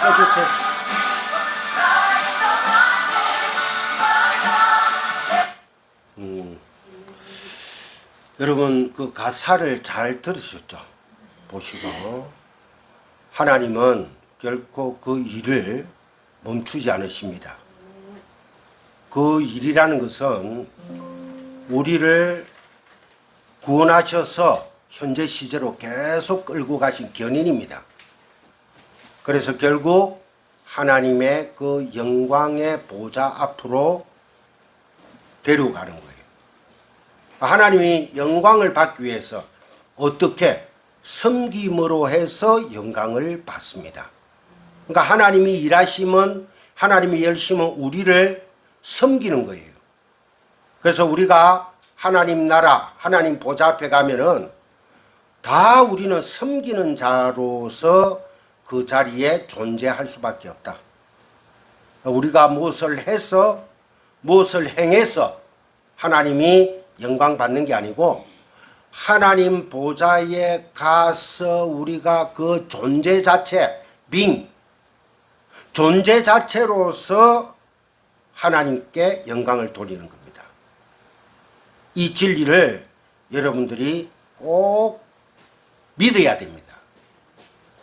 꺼주세요. 여러분 그 가사를 잘 들으셨죠? 보시고 하나님은 결코 그 일을 멈추지 않으십니다. 그 일이라는 것은 우리를 구원하셔서 현재 시제로 계속 끌고 가신 견인입니다. 그래서 결국 하나님의 그 영광의 보좌 앞으로 데려가는 거예요. 하나님이 영광을 받기 위해서 어떻게 섬김으로 해서 영광을 받습니다. 그러니까 하나님이 일하시면 하나님이 열심히 우리를 섬기는 거예요. 그래서 우리가 하나님 나라, 하나님 보좌 앞에 가면은 다 우리는 섬기는 자로서 그 자리에 존재할 수밖에 없다. 우리가 무엇을 해서 무엇을 행해서 하나님이 영광 받는 게 아니고 하나님 보좌에 가서 우리가 그 존재 자체, 존재 자체로서 하나님께 영광을 돌리는 겁니다. 이 진리를 여러분들이 꼭 믿어야 됩니다.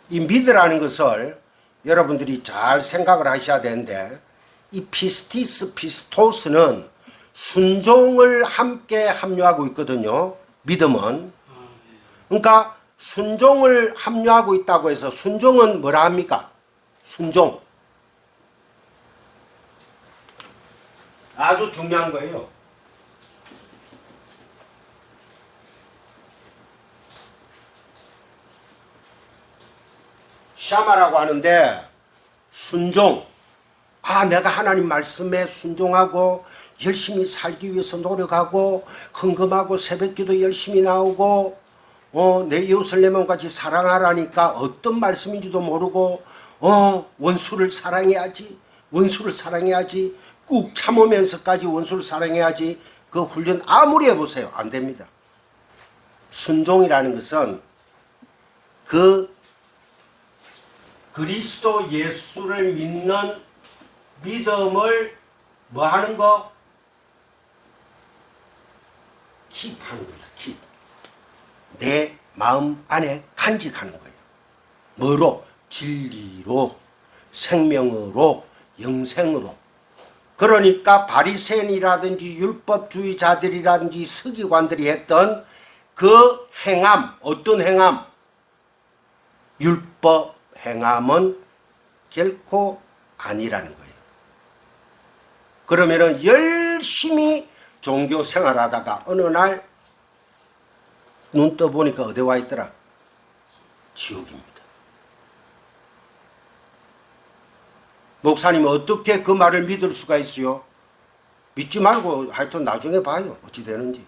이 믿으라는 것을 여러분들이 잘 생각을 하셔야 되는데, 이 피스티스, 피스토스는 순종을 함께 함유하고 있거든요. 믿음은. 그러니까 순종을 함유하고 있다고 해서 순종은 뭐라 합니까? 순종. 아주 중요한 거예요. 샤마라고 하는데 순종. 내가 하나님 말씀에 순종하고 열심히 살기 위해서 노력하고 헌금하고 새벽기도 열심히 나오고 내 이웃을 내 몸같이 사랑하라니까 어떤 말씀인지도 모르고 원수를 사랑해야지, 원수를 사랑해야지, 꾹 참으면서까지 원수를 사랑해야지. 그 훈련 아무리 해보세요. 안 됩니다. 순종이라는 것은 그 그리스도 예수를 믿는 믿음을 뭐 하는 거? 킵하는 거예요. 킵. 내 마음 안에 간직하는 거예요. 뭐로? 진리로, 생명으로, 영생으로. 그러니까 바리새인이라든지 율법주의자들이라든지 서기관들이 했던 그 행함, 어떤 행함? 율법 행함은 결코 아니라는 거예요. 그러면은 열심히 종교 생활하다가 어느 날 눈 떠보니까 어디 와 있더라? 지옥입니다. 목사님 어떻게 그 말을 믿을 수가 있어요? 믿지 말고 하여튼 나중에 봐요. 어찌 되는지.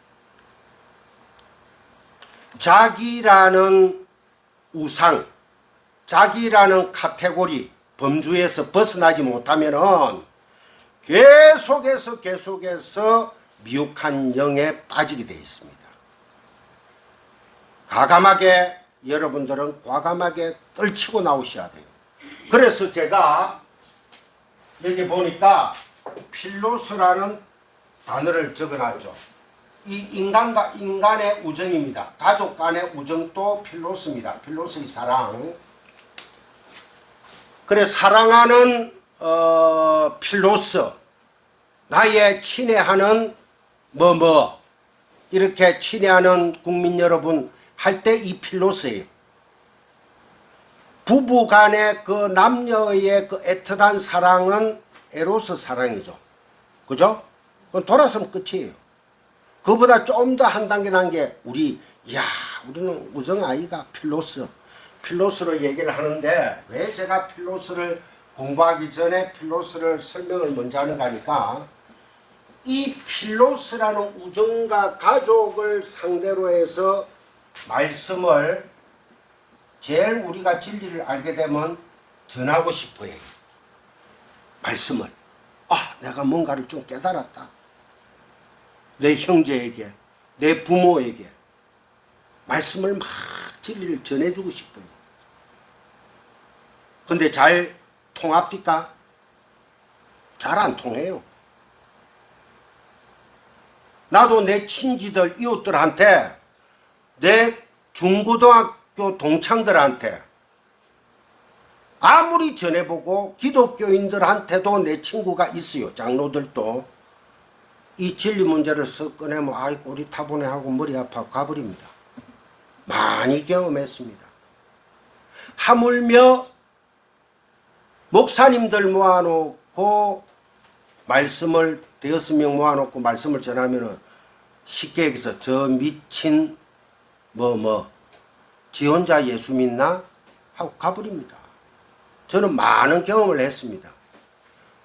자기라는 우상, 자기라는 카테고리, 범주에서 벗어나지 못하면은 계속해서 미혹한 영에 빠지게 되어 있습니다. 과감하게 여러분들은 과감하게 떨치고 나오셔야 돼요. 그래서 제가 여기 보니까 필로스라는 단어를 적어놨죠. 이 인간과 인간의 우정입니다. 가족 간의 우정도 필로스입니다. 필로스의 사랑. 그래 사랑하는 필로스, 나의 친애하는 뭐뭐, 이렇게 친애하는 국민 여러분 할 때 이 필로스예요. 부부 간의 그 남녀의 그 애틋한 사랑은 에로스 사랑이죠. 그죠? 그건 돌아서면 끝이에요. 그보다 좀 더 한 단계 난 게 우리는 우정아이가 필로스로 얘기를 하는데, 왜 제가 필로스를 공부하기 전에 필로스를 설명을 먼저 하는가 하니까, 이 필로스라는 우정과 가족을 상대로 해서 말씀을 제일 우리가 진리를 알게 되면 전하고 싶어요. 말씀을. 내가 뭔가를 좀 깨달았다. 내 형제에게, 내 부모에게 말씀을 막 진리를 전해주고 싶어요. 근데 잘 통합니까? 잘 안 통해요. 나도 내 친지들, 이웃들한테, 내 중고등학교 동창들한테 아무리 전해보고 기독교인들한테도 내 친구가 있어요. 장로들도. 이 진리 문제를 쓱 꺼내면 아이고 우리 타보네 하고 머리 아파서 가버립니다. 많이 경험했습니다. 하물며 목사님들 모아놓고 말씀을 5명 모아놓고 말씀을 전하면은 쉽게 얘기해서 저 미친 지 혼자 예수 믿나? 하고 가버립니다. 저는 많은 경험을 했습니다.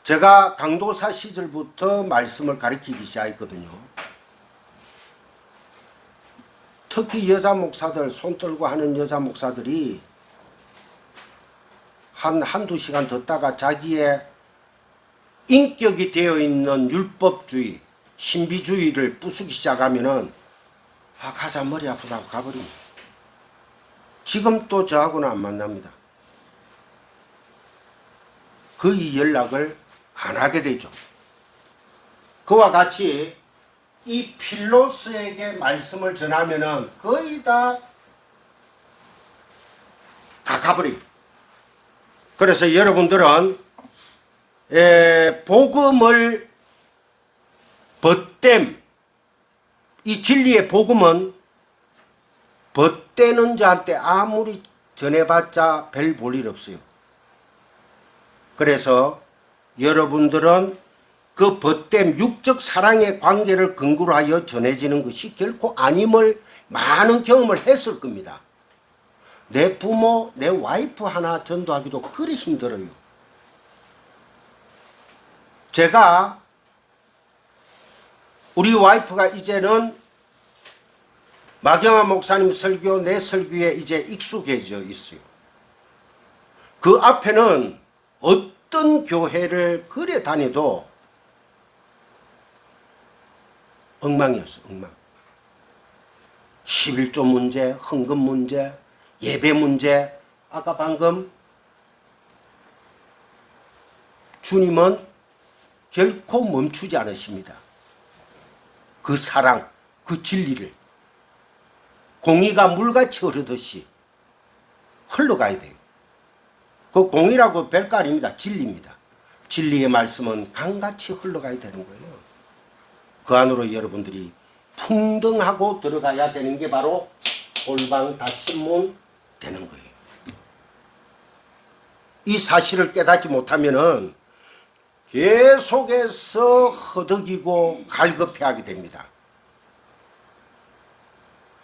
제가 강도사 시절부터 말씀을 가르치기 시작했거든요. 특히 여자 목사들, 손 떨고 하는 여자 목사들이 한두 시간 듣다가 자기의 인격이 되어 있는 율법주의, 신비주의를 부수기 시작하면은 가자 머리 아프다고 가버립니다. 지금 또 저하고는 안 만납니다. 거의 연락을 안 하게 되죠. 그와 같이 이 필로스에게 말씀을 전하면은 거의 다 가버려요. 그래서 여러분들은 복음을 벗됨, 이 진리의 복음은 벗되는 자한테 아무리 전해봤자 별 볼 일 없어요. 그래서 여러분들은 그 벗됨 육적 사랑의 관계를 근거로 하여 전해지는 것이 결코 아님을 많은 경험을 했을 겁니다. 내 부모, 내 와이프 하나 전도하기도 그리 힘들어요. 제가 우리 와이프가 이제는 마경화 목사님 설교, 내 설교에 이제 익숙해져 있어요. 그 앞에는 어떤 교회를 그래 다녀도 엉망이었어, 엉망. 11조 문제, 헌금 문제, 예배 문제. 아까 방금 주님은 결코 멈추지 않으십니다. 그 사랑, 그 진리를 공의가 물같이 흐르듯이 흘러가야 돼요. 그 공의라고 별거 아닙니다. 진리입니다. 진리의 말씀은 강같이 흘러가야 되는 거예요. 그 안으로 여러분들이 풍덩하고 들어가야 되는 게 바로 골방 닫힌 문 되는 거예요. 이 사실을 깨닫지 못하면은 계속해서 허덕이고 갈급해하게 됩니다.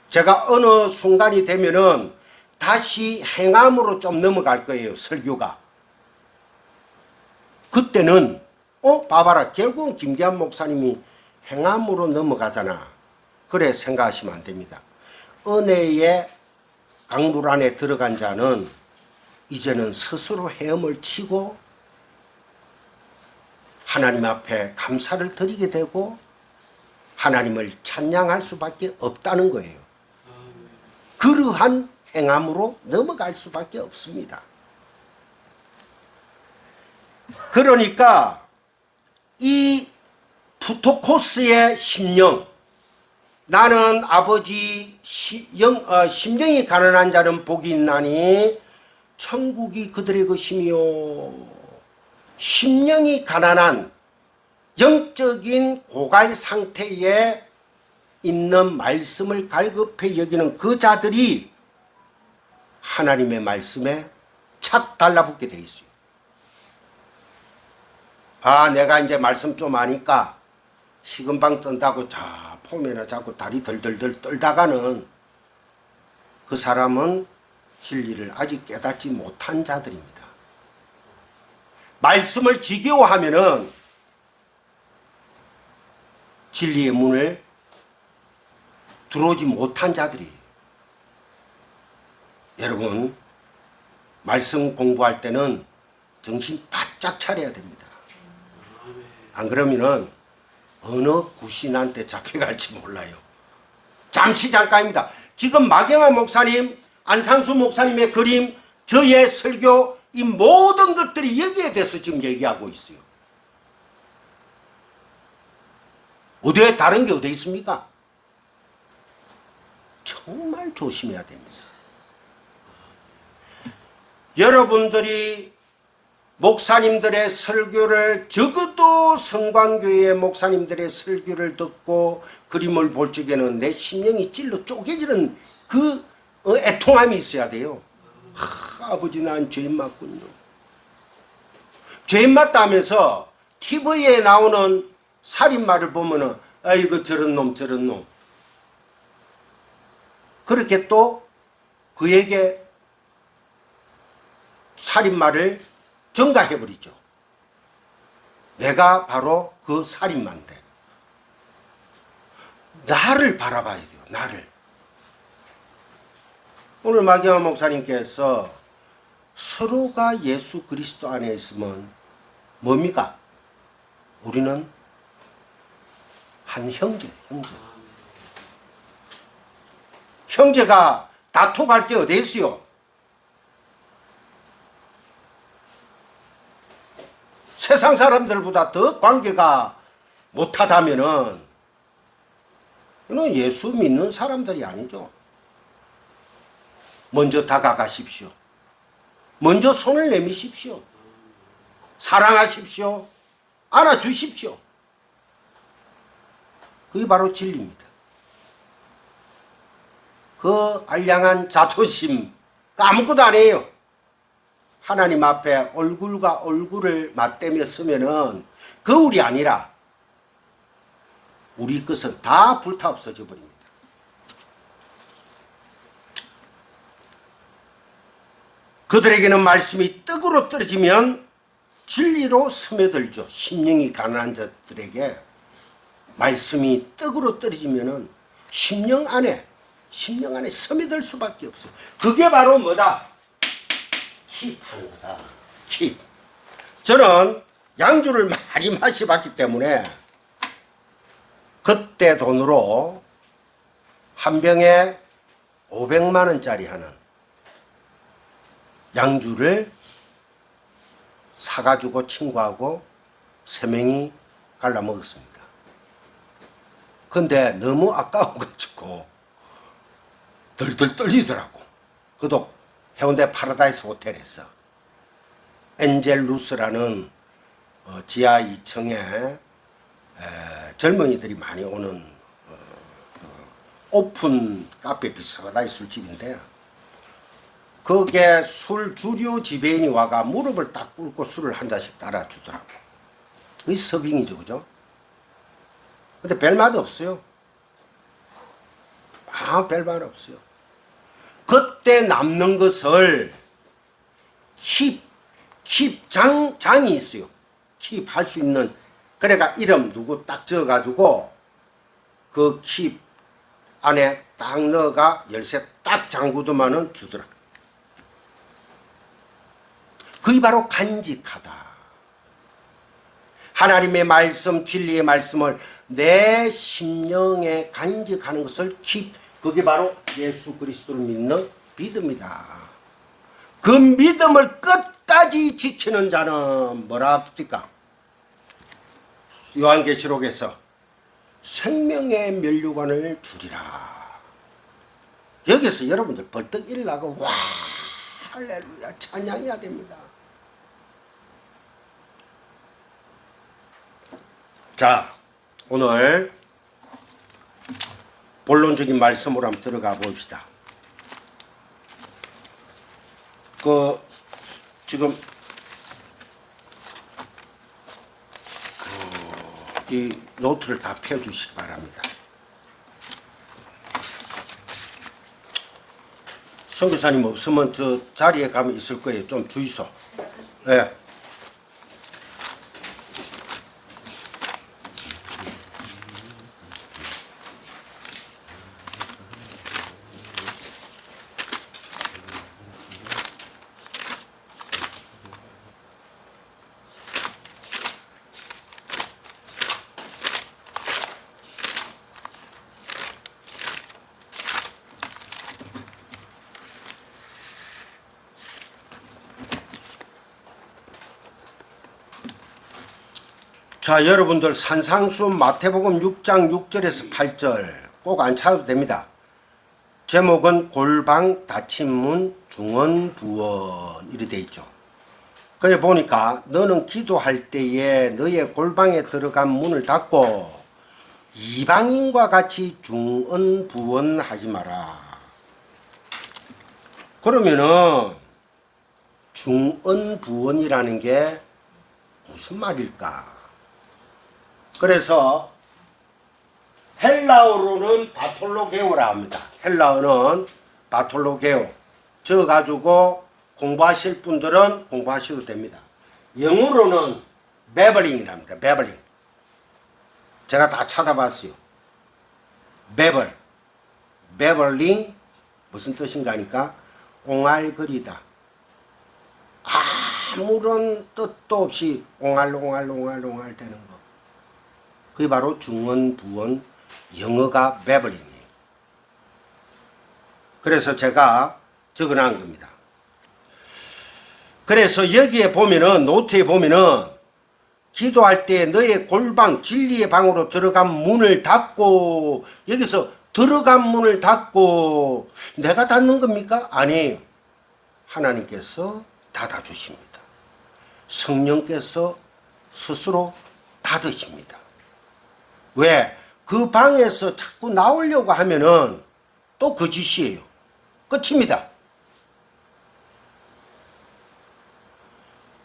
제가 어느 순간이 되면은 다시 행함으로 좀 넘어갈 거예요, 설교가. 그때는 봐봐라, 결국은 김기한 목사님이 행함으로 넘어가잖아. 그래 생각하시면 안 됩니다. 은혜의 강물 안에 들어간 자는 이제는 스스로 헤엄을 치고 하나님 앞에 감사를 드리게 되고 하나님을 찬양할 수밖에 없다는 거예요. 그러한 행함으로 넘어갈 수밖에 없습니다. 그러니까 이 푸토코스의 심령, 나는 아버지 심령이 가난한 자는 복이 있나니 천국이 그들의 것이며. 심령이 가난한 영적인 고갈 상태에 있는 말씀을 갈급해 여기는 그 자들이 하나님의 말씀에 착 달라붙게 돼 있어요. 아, 내가 이제 말씀 좀 아니까 식은방 뜬다고 자 폼에나 자꾸 다리 덜덜덜 떨다가는 그 사람은 진리를 아직 깨닫지 못한 자들입니다. 말씀을 지겨워하면은 진리의 문을 들어오지 못한 자들이에요. 여러분, 말씀 공부할 때는 정신 바짝 차려야 됩니다. 안 그러면은 어느 구신한테 잡혀갈지 몰라요. 잠시 잠깐입니다. 지금 마경화 목사님, 안상수 목사님의 그림, 저의 설교, 이 모든 것들이 여기에 대해서 지금 얘기하고 있어요. 어디에 다른 게 어디 있습니까? 정말 조심해야 됩니다. 여러분들이 목사님들의 설교를, 적어도 성광교회 목사님들의 설교를 듣고 그림을 볼 적에는 내 심령이 찔러 쪼개지는 그 애통함이 있어야 돼요. 아버지, 난 죄인 맞군요. 죄인 맞다 하면서 TV에 나오는 살인마를 보면은 아이고 저런 놈 저런 놈, 그렇게 또 그에게 살인마를 전가해버리죠. 내가 바로 그 살인마인데 나를 바라봐야 돼요. 나를. 오늘 마경화 목사님께서 서로가 예수 그리스도 안에 있으면 뭡니까? 우리는 한 형제. 형제가 다투갈 게 어디 있어요? 세상 사람들보다 더 관계가 못하다면은 이는 예수 믿는 사람들이 아니죠. 먼저 다가가십시오. 먼저 손을 내미십시오. 사랑하십시오. 안아주십시오. 그게 바로 진리입니다. 그 알량한 자존심 아무것도 아니에요. 하나님 앞에 얼굴과 얼굴을 맞대며 서면은 거울이 아니라 우리 것은 다 불타 없어져 버립니다. 그들에게는 말씀이 떡으로 떨어지면 진리로 스며들죠. 심령이 가난한 자들에게 말씀이 떡으로 떨어지면은 심령 안에 스며들 수밖에 없어요. 그게 바로 뭐다? 킵하는 거다. 킵. 저는 양주를 많이 마셔봤기 때문에 그때 돈으로 한 병에 500만 원짜리 하는 양주를 사가지고 친구하고 3명이 갈라 먹었습니다. 근데 너무 아까워가지고 덜덜 떨리더라고. 그도 해운대 파라다이스 호텔에서 엔젤 루스라는 지하 2층에 젊은이들이 많이 오는 오픈 카페 비슷하다 술집인데, 거기에 술 주류 지배인이 와가 무릎을 딱 꿇고 술을 한 잔씩 따라주더라고. 그게 서빙이죠, 그죠? 근데 별맛 없어요. 별말 없어요. 그때 남는 것을 장이 있어요. 킵할 수 있는, 그래가 이름 누구 딱 적어가지고 그 킵 안에 딱 넣어가 열쇠 딱 잠그더만은 주더라. 그게 바로 간직하다. 하나님의 말씀, 진리의 말씀을 내 심령에 간직하는 것을 그게 바로 예수 그리스도를 믿는 믿음이다. 그 믿음을 끝까지 지키는 자는 뭐라 합니까? 요한계시록에서 생명의 면류관을 주리라. 여기서 여러분들 벌떡 일어나고 와 할렐루야 찬양해야 됩니다. 자, 오늘 본론적인 말씀으로 한번 들어가 봅시다. 지금 이 노트를 다 펴주시기 바랍니다. 선교사님 없으면 저 자리에 가면 있을 거예요. 좀 주이소. 네. 자, 여러분들 산상수훈 마태복음 6장 6절에서 8절 꼭 안 찾아도 됩니다. 제목은 골방 닫힌 문 중언부언 이렇게 돼 있죠. 거기 보니까 너는 기도할 때에 너의 골방에 들어간 문을 닫고 이방인과 같이 중언부언 하지 마라. 그러면은 중언부언이라는 게 무슨 말일까? 그래서 헬라어로는 바톨로게오라 합니다. 헬라어는 바톨로게오. 적어가지고 공부하실 분들은 공부하셔도 됩니다. 영어로는 베블링이랍니다. 베블링. 제가 다 찾아봤어요. 베블링 무슨 뜻인가 하니까 옹알거리다. 아무런 뜻도 없이 옹알옹알 되는 거. 그게 바로 중언부언, 영어가 베블링이에요. 그래서 제가 적어놓은 겁니다. 그래서 여기에 보면은 노트에 보면은 기도할 때 너의 골방 진리의 방으로 들어간 문을 닫고, 여기서 들어간 문을 닫고 내가 닫는 겁니까? 아니에요. 하나님께서 닫아주십니다. 성령께서 스스로 닫으십니다. 왜? 그 방에서 자꾸 나오려고 하면은 또 거짓이에요. 끝입니다.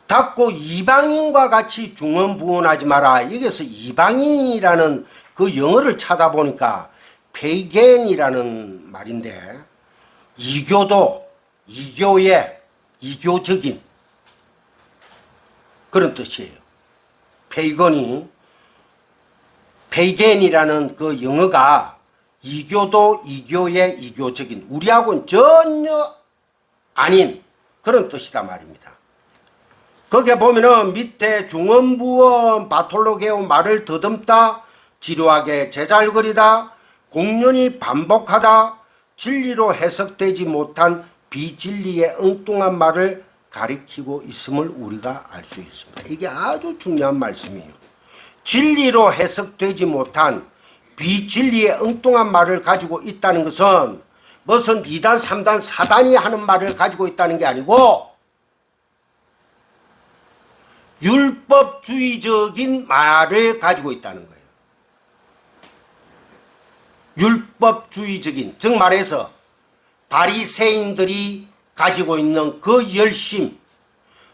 닫고 이방인과 같이 중언부언하지 마라. 여기서 이방인이라는 그 영어를 찾아보니까 페이겐이라는 말인데 이교적인 그런 뜻이에요. 페이겐이라는 그 영어가 이교의 이교적인, 우리하고는 전혀 아닌 그런 뜻이다 말입니다. 거기에 보면은 밑에 중언부언 바톨로게오 말을 더듬다, 지루하게 제잘거리다, 공연히 반복하다, 진리로 해석되지 못한 비진리의 엉뚱한 말을 가리키고 있음을 우리가 알 수 있습니다. 이게 아주 중요한 말씀이에요. 진리로 해석되지 못한 비진리의 엉뚱한 말을 가지고 있다는 것은 무슨 2단, 3단, 4단이 하는 말을 가지고 있다는 게 아니고 율법주의적인 말을 가지고 있다는 거예요. 율법주의적인, 즉 말해서 바리새인들이 가지고 있는 그 열심.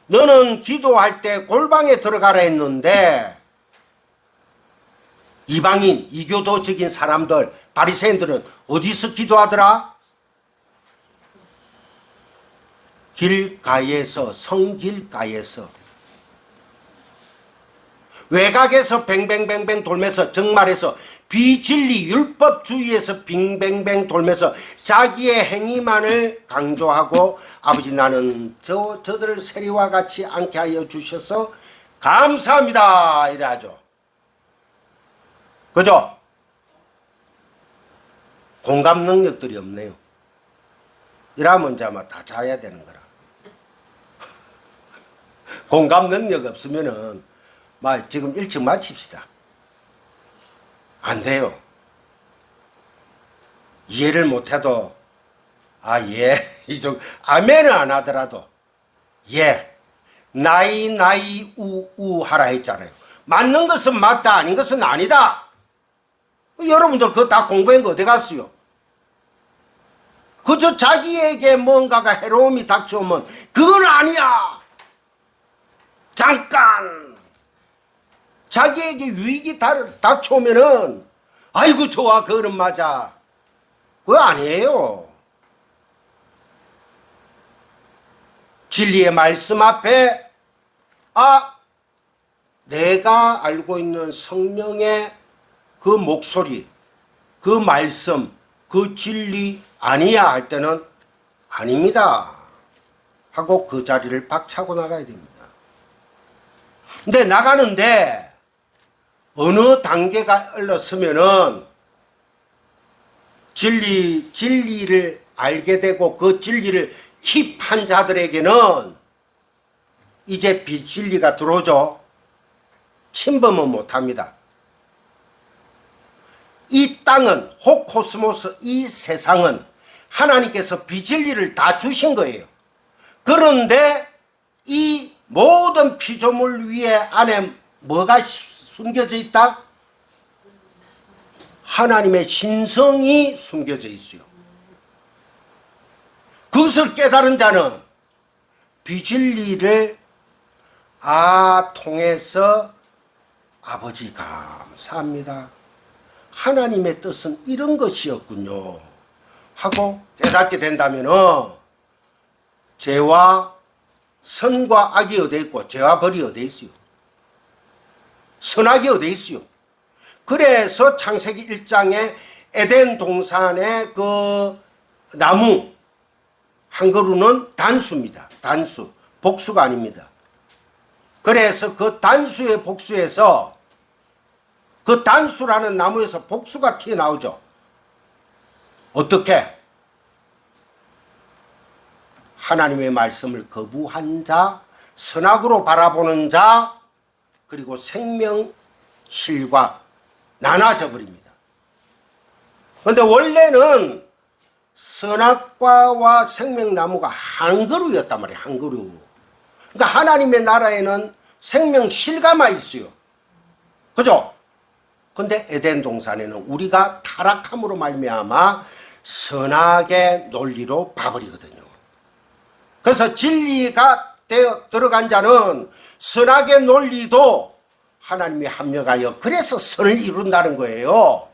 너는 기도할 때 골방에 들어가라 했는데 이방인, 이교도적인 사람들, 바리새인들은 어디서 기도하더라? 길가에서, 성길가에서, 외곽에서 뱅뱅뱅뱅 돌면서, 정말해서 비진리 율법주의에서 빙뱅뱅 돌면서 자기의 행위만을 강조하고, 아버지 나는 저들을 세리와 같이 않게 하여 주셔서 감사합니다 이래 하죠. 그죠? 공감 능력들이 없네요. 이러면 이제 아마 다 자야 되는 거라. 공감 능력 없으면은 지금 일찍 마칩시다. 안 돼요. 이해를 못해도 아멘을 안 하더라도 나이 우우 하라 했잖아요. 맞는 것은 맞다, 아닌 것은 아니다. 여러분들 그거 다 공부한 거 어디 갔어요? 그저 자기에게 뭔가가 해로움이 닥쳐오면 그건 아니야. 잠깐 자기에게 유익이 닥쳐오면은 아이고 좋아, 그거는 맞아. 그거 아니에요. 진리의 말씀 앞에 내가 알고 있는 성령의 그 목소리, 그 말씀, 그 진리 아니야 할 때는 아닙니다 하고 그 자리를 박차고 나가야 됩니다. 근데 나가는데 어느 단계가 흘렀으면은 진리를 알게 되고 그 진리를 킵한 자들에게는 이제 비진리가 들어오죠. 침범은 못합니다. 이 땅은 호코스모스, 이 세상은 하나님께서 비진리를 다 주신 거예요. 그런데 이 모든 피조물 위에 안에 뭐가 숨겨져 있다? 하나님의 신성이 숨겨져 있어요. 그것을 깨달은 자는 비진리를 통해서 아버지 감사합니다. 하나님의 뜻은 이런 것이었군요 하고 깨닫게 된다면 죄와 선과 악이 어디에 있고 죄와 벌이 어디에 있어요? 선악이 어디에 있어요? 그래서 창세기 1장에 에덴 동산의 그 나무 한 그루는 단수입니다. 단수. 복수가 아닙니다. 그래서 그 단수의 복수에서 그 단수라는 나무에서 복수가 튀어나오죠. 어떻게? 하나님의 말씀을 거부한 자, 선악으로 바라보는 자, 그리고 생명실과 나눠져 버립니다. 그런데 원래는 선악과와 생명나무가 한 그루였단 말이에요. 한 그루. 그러니까 하나님의 나라에는 생명실과만 있어요. 그죠? 근데 에덴 동산에는 우리가 타락함으로 말미암아 선악의 논리로 봐버리거든요. 그래서 진리가 되어 들어간 자는 선악의 논리도 하나님이 합력하여 그래서 선을 이룬다는 거예요.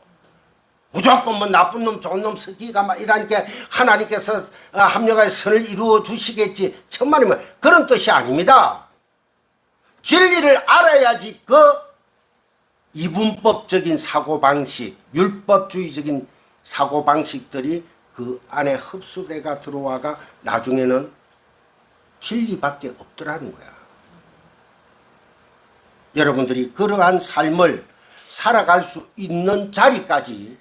무조건 뭐 나쁜 놈 좋은 놈 섞기가 막 이러니까 하나님께서 합력하여 선을 이루어 주시겠지 천만이면 그런 뜻이 아닙니다. 진리를 알아야지 그 이분법적인 사고방식, 율법주의적인 사고방식들이 그 안에 흡수돼가 들어와가 나중에는 진리밖에 없더라는 거야. 여러분들이 그러한 삶을 살아갈 수 있는 자리까지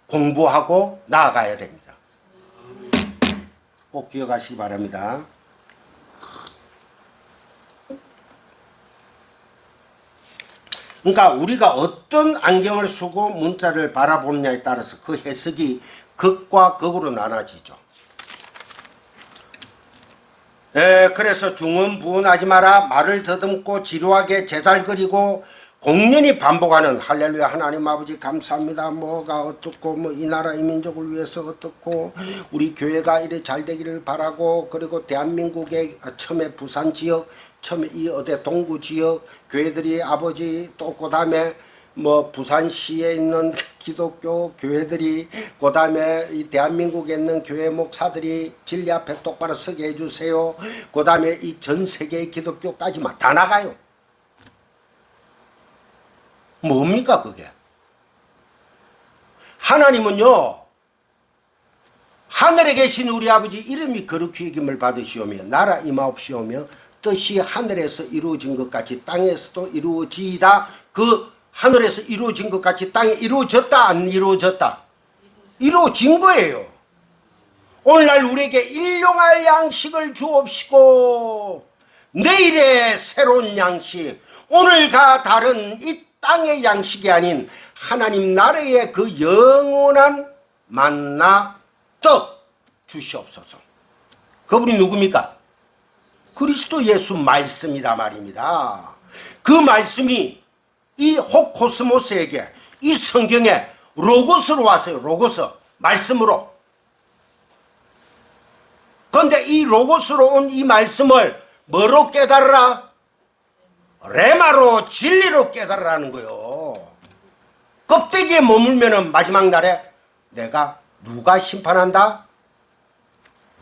공부하고 나아가야 됩니다. 꼭 기억하시기 바랍니다. 그러니까 우리가 어떤 안경을 쓰고 문자를 바라보느냐에 따라서 그 해석이 극과 극으로 나눠지죠. 그래서 중언부언하지 마라. 말을 더듬고 지루하게 제잘거리고 공연히 반복하는 할렐루야 하나님 아버지 감사합니다. 뭐가 어떻고 뭐 이 나라 이 민족을 위해서 어떻고 우리 교회가 이래 잘 되기를 바라고 그리고 대한민국의 처음에 부산 지역 처음에 이 어디 동구 지역 교회들이 아버지 또 그다음에 뭐 부산시에 있는 기독교 교회들이 그다음에 이 대한민국에 있는 교회 목사들이 진리 앞에 똑바로 서게 해주세요. 그다음에 이 전 세계의 기독교까지만 다 나가요. 뭡니까 그게? 하나님은요 하늘에 계신 우리 아버지 이름이 거룩히 여김을 받으시오며 나라 임하옵시오며 뜻이 하늘에서 이루어진 것 같이 땅에서도 이루어지이다. 그 하늘에서 이루어진 것 같이 땅에 이루어졌다 안 이루어졌다? 이루어진 거예요. 오늘날 우리에게 일용할 양식을 주옵시고 내일의 새로운 양식 오늘과 다른 이 땅의 양식이 아닌 하나님 나라의 그 영원한 만나 떡 주시옵소서. 그분이 누굽니까? 그리스도 예수 말씀이다 말입니다. 그 말씀이 이 호코스모스에게 이 성경에 로고스로 왔어요. 로고스 말씀으로. 그런데 이 로고스로 온 이 말씀을 뭐로 깨달으라? 레마로 진리로 깨달으라는 거요. 껍데기에 머물면 마지막 날에 내가 누가 심판한다?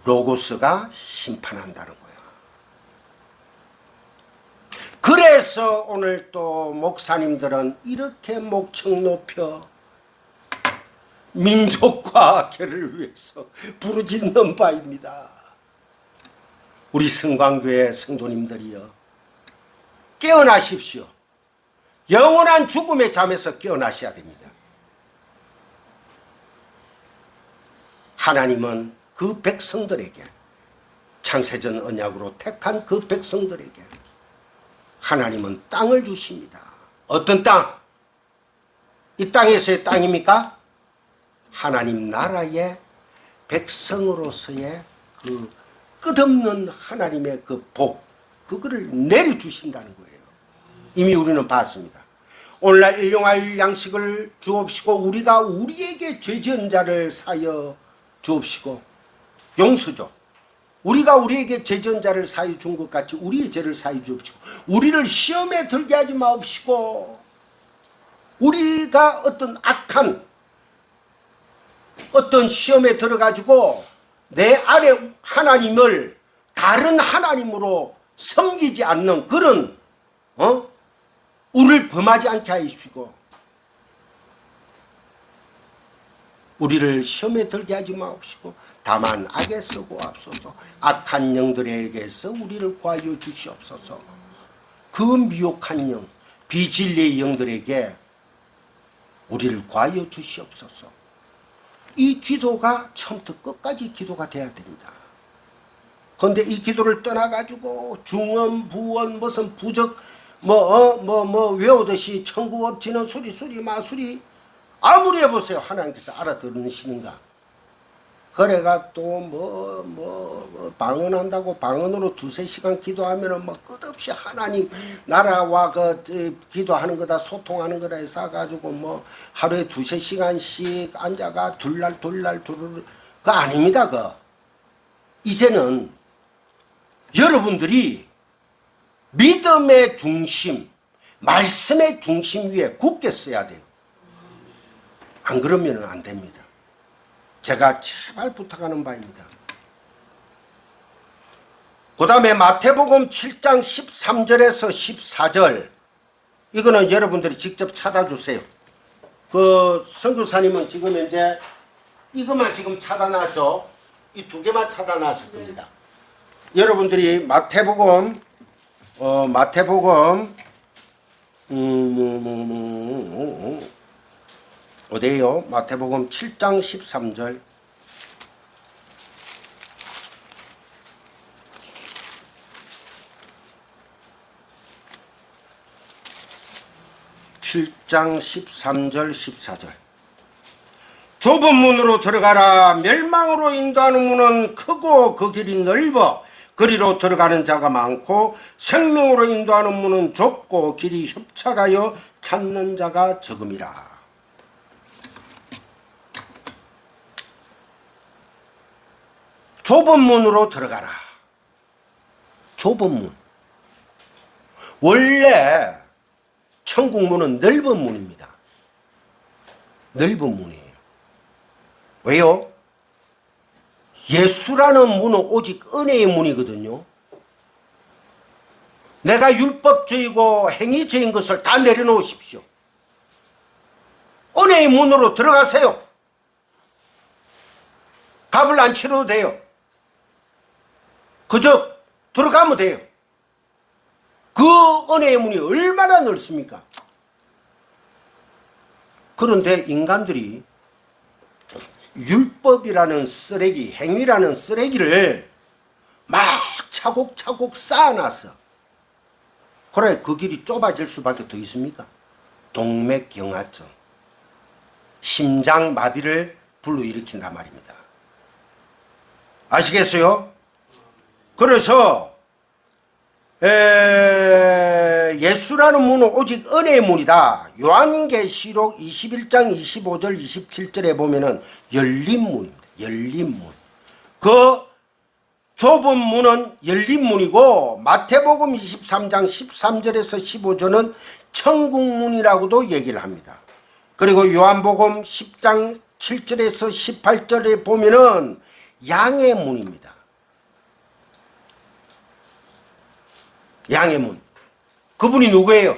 로고스가 심판한다는 거야. 그래서 오늘 또 목사님들은 이렇게 목청 높여 민족과 교회를 위해서 부르짖는 바입니다. 우리 성광교회 성도님들이여 깨어나십시오. 영원한 죽음의 잠에서 깨어나셔야 됩니다. 하나님은 그 백성들에게 창세전 언약으로 택한 그 백성들에게 하나님은 땅을 주십니다. 어떤 땅? 이 땅에서의 땅입니까? 하나님 나라의 백성으로서의 그 끝없는 하나님의 그 복, 그거를 내려주신다는 거예요. 이미 우리는 봤습니다. 오늘날 일용할 양식을 주옵시고 우리가 우리에게 죄 지은 자를 사여 주옵시고 용서죠. 우리가 우리에게 죄 지은 자를 사여 준 것 같이 우리의 죄를 사여 주옵시고 우리를 시험에 들게 하지 마옵시고 우리가 어떤 악한 어떤 시험에 들어가지고 내 안에 하나님을 다른 하나님으로 섬기지 않는 그런 우리를 범하지 않게 하십시고 우리를 시험에 들게 하지 마옵시고 다만 악에 쓰고 앞서서 악한 영들에게서 우리를 구하여 주시옵소서. 그 미혹한 영 비진리의 영들에게 우리를 구하여 주시옵소서. 이 기도가 처음부터 끝까지 기도가 돼야 됩니다. 그런데 이 기도를 떠나가지고 중언, 부언, 무슨 부적, 외우듯이 천국 업지는 수리, 마수리, 아무리 해보세요. 하나님께서 알아들으시는가? 그래가 또 방언한다고 방언으로 2-3시간 기도하면은 끝없이 하나님 나라와 기도하는 거다 소통하는 거다 해서 가지고 하루에 2-3시간씩 앉아가 둘날 그거 아닙니다. 이제는 여러분들이 믿음의 중심, 말씀의 중심 위에 굳게 서야 돼요. 안 그러면 안 됩니다. 제가 제발 부탁하는 바입니다. 그 다음에 마태복음 7장 13절에서 14절 이거는 여러분들이 직접 찾아주세요. 그 선교사님은 지금 이제 이것만 지금 찾아놨죠. 이 2개만 찾아놨을 겁니다. 여러분들이 마태복음 어디에요? 마태복음 7장 13절 7장 13절 14절 좁은 문으로 들어가라. 멸망으로 인도하는 문은 크고 그 길이 넓어 그리로 들어가는 자가 많고 생명으로 인도하는 문은 좁고 길이 협착하여 찾는 자가 적음이라. 좁은 문으로 들어가라. 좁은 문. 원래 천국 문은 넓은 문입니다. 넓은 문이에요. 왜요? 예수라는 문은 오직 은혜의 문이거든요. 내가 율법주의고 행위주의인 것을 다 내려놓으십시오. 은혜의 문으로 들어가세요. 값을 안 치러도 돼요. 그저 들어가면 돼요. 그 은혜의 문이 얼마나 넓습니까? 그런데 인간들이 율법이라는 쓰레기, 행위라는 쓰레기를 막 차곡차곡 쌓아놨어. 그래 그 길이 좁아질 수밖에 더 있습니까? 동맥경화증, 심장마비를 불러일으킨단 말입니다. 아시겠어요? 그래서 예수라는 문은 오직 은혜의 문이다. 요한계시록 21장 25절 27절에 보면은 열린 문입니다. 열린 문. 그 좁은 문은 열린 문이고 마태복음 23장 13절에서 15절은 천국문이라고도 얘기를 합니다. 그리고 요한복음 10장 7절에서 18절에 보면은 양의 문입니다. 양의 문. 그분이 누구예요?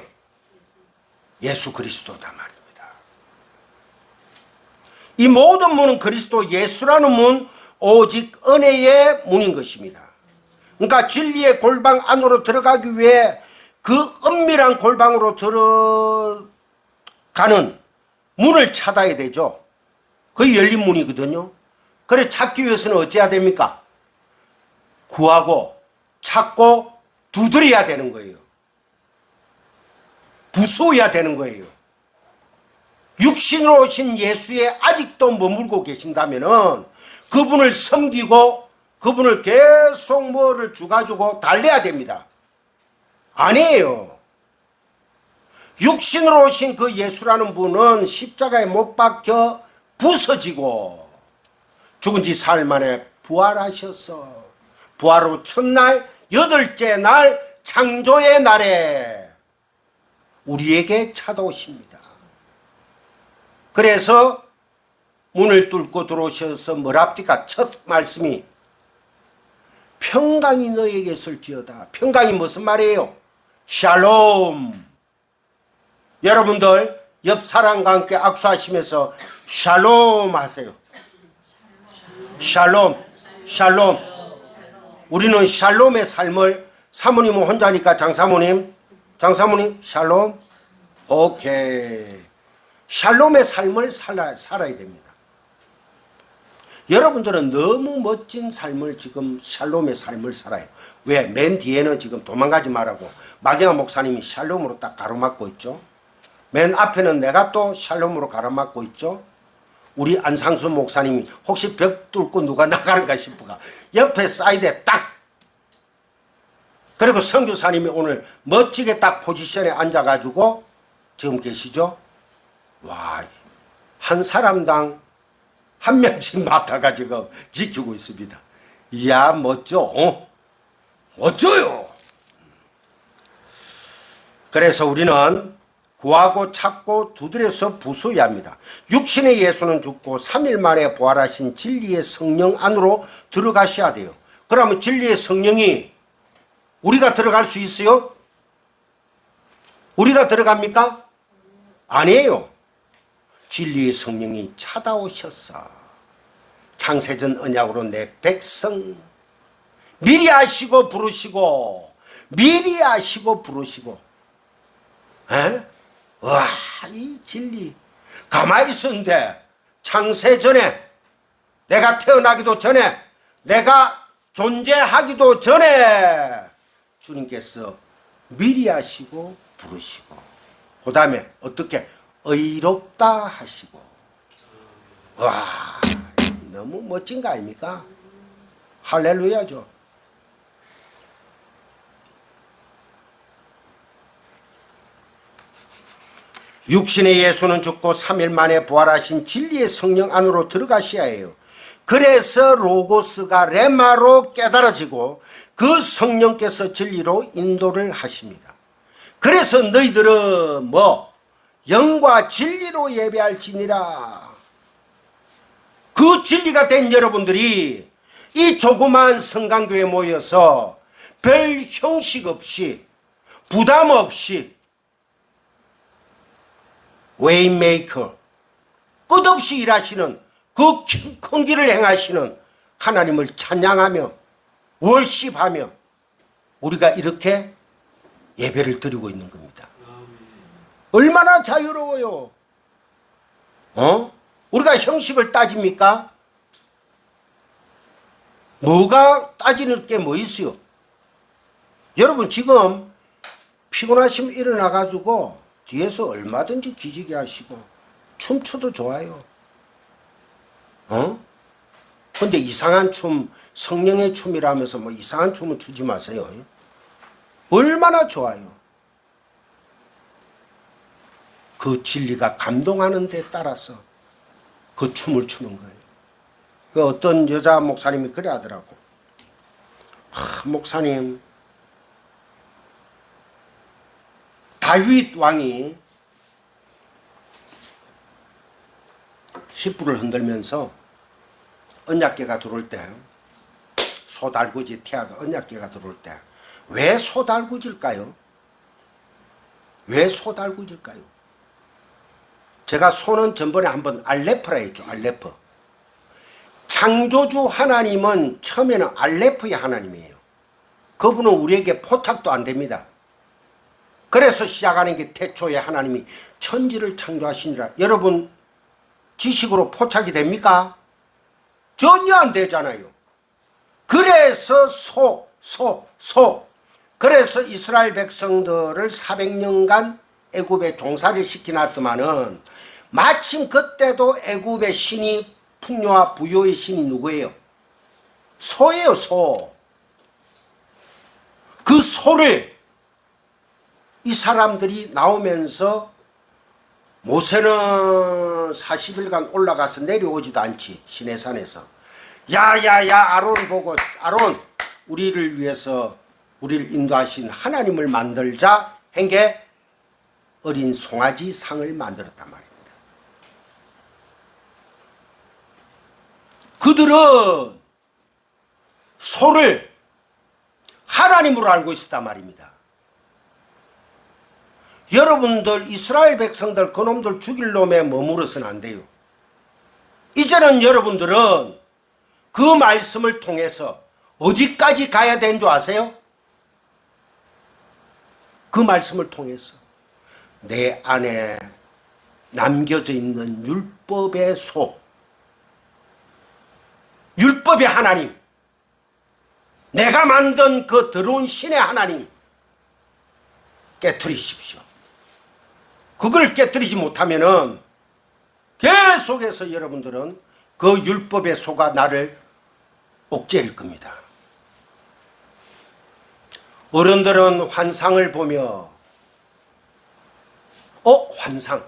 예수 그리스도다 말입니다. 이 모든 문은 그리스도 예수라는 문, 오직 은혜의 문인 것입니다. 그러니까 진리의 골방 안으로 들어가기 위해 그 은밀한 골방으로 들어가는 문을 찾아야 되죠. 그게 열린 문이거든요. 그래 찾기 위해서는 어찌해야 됩니까? 구하고 찾고 두드려야 되는 거예요. 부숴야 되는 거예요. 육신으로 오신 예수에 아직도 머물고 계신다면은 그분을 섬기고 그분을 계속 뭐를 주가지고 달래야 됩니다. 아니에요. 육신으로 오신 그 예수라는 분은 십자가에 못 박혀 부서지고 죽은 지 사흘 만에 부활하셨어. 부활 후 첫날, 여덟째 날, 창조의 날에 우리에게 찾아오십니다. 그래서 문을 뚫고 들어오셔서 뭐랍니까? 첫 말씀이 평강이 너에게 있을지어다. 평강이 무슨 말이에요? 샬롬. 여러분들 옆 사람과 함께 악수하시면서 샬롬 하세요. 샬롬, 샬롬. 우리는 샬롬의 삶을, 사모님은 혼자니까 장사모님 샬롬. 오케이. 샬롬의 삶을 살아야 됩니다. 여러분들은 너무 멋진 삶을 지금 샬롬의 삶을 살아요. 왜? 맨 뒤에는 지금 도망가지 말라고 마경화 목사님이 샬롬으로 딱 가로막고 있죠. 맨 앞에는 내가 또 샬롬으로 가로막고 있죠. 우리 안상수 목사님이 혹시 벽 뚫고 누가 나가는가 싶어가 옆에 사이드에 딱. 그리고 선교사님이 오늘 멋지게 딱 포지션에 앉아가지고 지금 계시죠. 와, 한 사람당 한 명씩 맡아가지고 지키고 있습니다. 이야, 멋져. 멋져요. 그래서 우리는 구하고 찾고 두드려서 부수어야 합니다. 육신의 예수는 죽고 3일 만에 부활하신 진리의 성령 안으로 들어가셔야 돼요. 그러면 진리의 성령이 우리가 들어갈 수 있어요? 우리가 들어갑니까? 아니에요. 진리의 성령이 찾아오셨어. 창세전 언약으로 내 백성 미리 아시고 부르시고 미리 아시고 부르시고. 에? 와, 이 진리 가만히 있었는데 창세전에 내가 태어나기도 전에 내가 존재하기도 전에 주님께서 미리 하시고 부르시고 그 다음에 어떻게 의롭다 하시고. 와, 너무 멋진 거 아닙니까? 할렐루야죠. 육신의 예수는 죽고 3일 만에 부활하신 진리의 성령 안으로 들어가셔야 해요. 그래서 로고스가 레마로 깨달아지고 그 성령께서 진리로 인도를 하십니다. 그래서 너희들은 뭐 영과 진리로 예배할지니라. 그 진리가 된 여러분들이 이 조그마한 성강교회에 모여서 별 형식 없이 부담 없이 웨이메이커 끝없이 일하시는 그 큰 길을 행하시는 하나님을 찬양하며 월십하며 우리가 이렇게 예배를 드리고 있는 겁니다. 얼마나 자유로워요. 우리가 형식을 따집니까? 뭐가 따지는 게 뭐 있어요? 여러분 지금 피곤하시면 일어나가지고 뒤에서 얼마든지 기지개 하시고 춤춰도 좋아요. 근데 이상한 춤, 성령의 춤이라면서 뭐 이상한 춤은 추지 마세요. 얼마나 좋아요. 그 진리가 감동하는 데 따라서 그 춤을 추는 거예요. 그 어떤 여자 목사님이 그래 하더라고. 목사님, 다윗 왕이 십부를 흔들면서 언약궤가 들어올 때, 소달구지 태아가 언약궤가 들어올 때 왜 소달구질까요? 왜 소달구질까요? 제가 소는 전번에 한번 알레프라 했죠. 알레프. 창조주 하나님은 처음에는 알레프의 하나님이에요. 그분은 우리에게 포착도 안 됩니다. 그래서 시작하는 게 태초에 하나님이 천지를 창조하시니라. 여러분 지식으로 포착이 됩니까? 전혀 안 되잖아요. 그래서 그래서 이스라엘 백성들을 400년간 애굽에 종살이를 시켜놨더만은 마침 그때도 애굽의 신이 풍요와 부요의 신이 누구예요? 소예요. 소. 그 소를 이 사람들이 나오면서 모세는 40일간 올라가서 내려오지도 않지. 시내산에서. 야야야 아론 보고 아론 우리를 위해서 우리를 인도하신 하나님을 만들자 한 게 어린 송아지 상을 만들었단 말입니다. 그들은 소를 하나님으로 알고 있었단 말입니다. 여러분들 이스라엘 백성들 그놈들 죽일 놈에 머무러서는 안 돼요. 이제는 여러분들은 그 말씀을 통해서 어디까지 가야 되는 줄 아세요? 그 말씀을 통해서 내 안에 남겨져 있는 율법의 소, 율법의 하나님, 내가 만든 그 더러운 신의 하나님 깨트리십시오. 그걸 깨트리지 못하면은 계속해서 여러분들은 그 율법의 소가 나를 옥죄일 겁니다. 어른들은 환상을 보며 환상,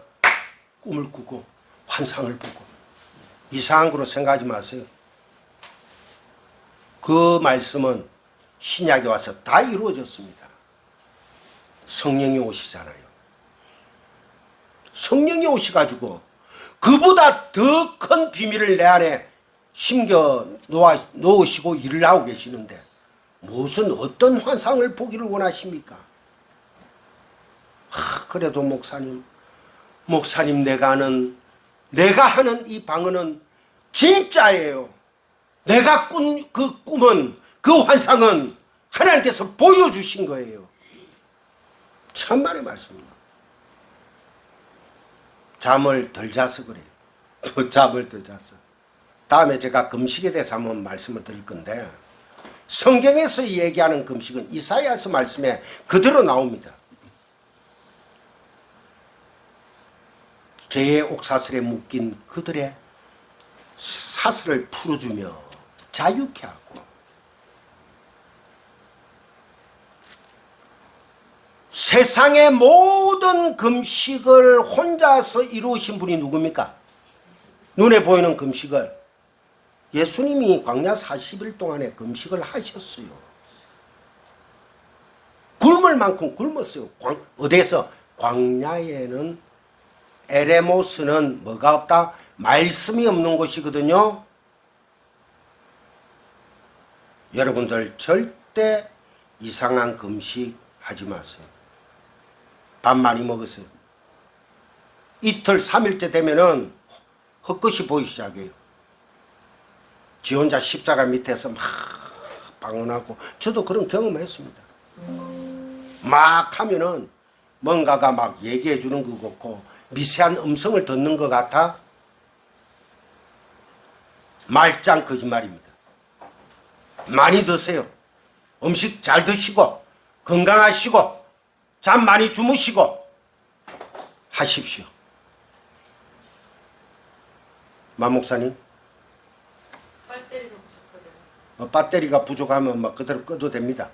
꿈을 꾸고 환상을 보고 이상한 거로 생각하지 마세요. 그 말씀은 신약에 와서 다 이루어졌습니다. 성령이 오시잖아요. 성령이 오셔가지고 그보다 더 큰 비밀을 내 안에 심겨 놓으시고 일을 하고 계시는데 무슨 어떤 환상을 보기를 원하십니까? 그래도 목사님 내가 하는 이 방언은 진짜예요. 내가 꾼 그 꿈은, 그 환상은 하나님께서 보여주신 거예요. 천만의 말씀입니다. 잠을 덜 자서 그래요. 잠을 덜 자서. 다음에 제가 금식에 대해서 한번 말씀을 드릴 건데, 성경에서 얘기하는 금식은 이사야서 말씀에 그대로 나옵니다. 죄의 옥사슬에 묶인 그들의 사슬을 풀어주며 자유케 하고, 세상의 모든 금식을 혼자서 이루신 분이 누굽니까? 눈에 보이는 금식을 예수님이 광야 40일 동안에 금식을 하셨어요. 굶을 만큼 굶었어요. 어디에서? 광야에는 에레모스는 뭐가 없다? 말씀이 없는 곳이거든요. 여러분들 절대 이상한 금식 하지 마세요. 밥 많이 먹으세요. 이틀 3일째 되면은 헛것이 보이기 시작해요. 지 혼자 십자가 밑에서 막 방언하고, 저도 그런 경험을 했습니다. 막 하면은 뭔가가 막 얘기해 주는 것 같고 미세한 음성을 듣는 것 같아. 말짱 거짓말입니다. 많이 드세요. 음식 잘 드시고 건강하시고 잠 많이 주무시고 하십시오. 만 목사님? 배터리가 부족하대요. 배터리가 부족하면 막 그대로 꺼도 됩니다.